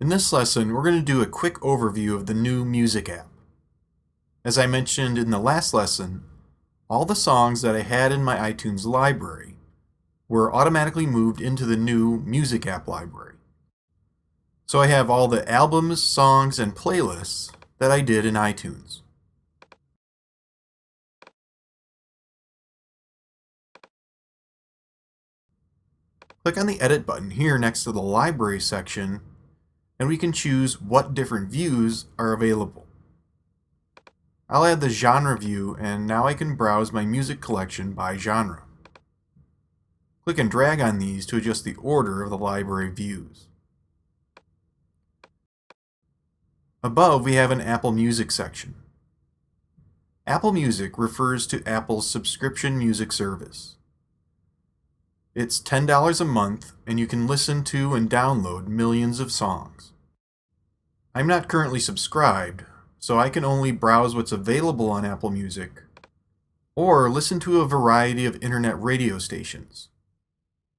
In this lesson, we're going to do a quick overview of the new Music app. As I mentioned in the last lesson, all the songs that I had in my iTunes library were automatically moved into the new Music app library. So I have all the albums, songs, and playlists that I did in iTunes. Click on the Edit button here next to the Library section, and we can choose what different views are available. I'll add the genre view, and now I can browse my music collection by genre. Click and drag on these to adjust the order of the library views. Above, we have an Apple Music section. Apple Music refers to Apple's subscription music service. It's $10 a month, and you can listen to and download millions of songs. I'm not currently subscribed, so I can only browse what's available on Apple Music, or listen to a variety of internet radio stations,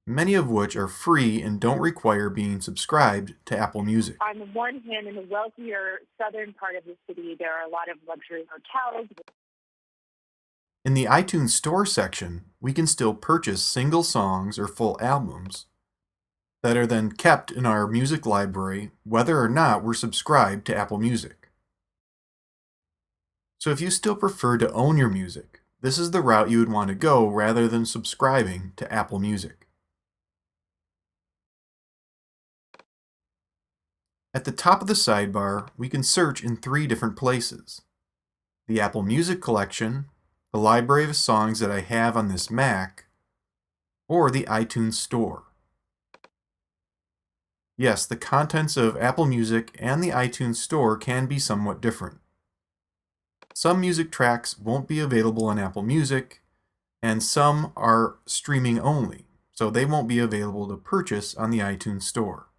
many of which are free and don't require being subscribed to Apple Music. On the one hand, in the wealthier southern part of the city, there are a lot of luxury hotels. In the iTunes Store section, we can still purchase single songs or full albums that are then kept in our music library whether or not we're subscribed to Apple Music. So if you still prefer to own your music, this is the route you would want to go rather than subscribing to Apple Music. At the top of the sidebar, we can search in 3 different places: the Apple Music collection, the library of songs that I have on this Mac, or the iTunes Store. Yes, the contents of Apple Music and the iTunes Store can be somewhat different. Some music tracks won't be available on Apple Music, and some are streaming only, so they won't be available to purchase on the iTunes Store.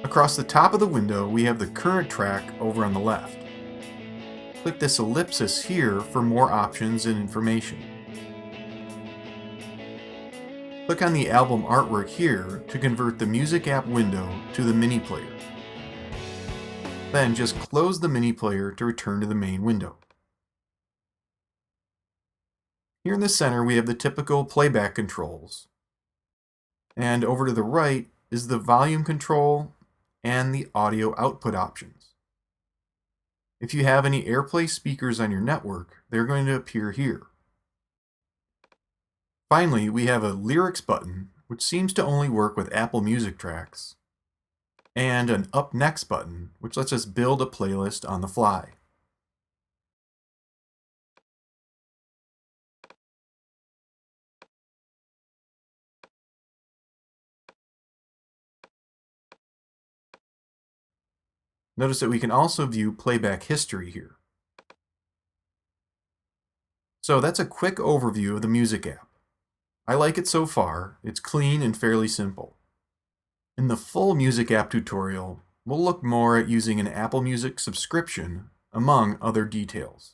Across the top of the window, we have the current track over on the left. Click this ellipsis here for more options and information. Click on the album artwork here to convert the Music app window to the mini player. Then just close the mini player to return to the main window. Here in the center, we have the typical playback controls. And over to the right is the volume control and the audio output options. If you have any AirPlay speakers on your network, they're going to appear here. Finally, we have a lyrics button, which seems to only work with Apple Music tracks, and an Up Next button, which lets us build a playlist on the fly. Notice that we can also view playback history here. So that's a quick overview of the Music app. I like it so far. It's clean and fairly simple. In the full Music app tutorial, we'll look more at using an Apple Music subscription, among other details.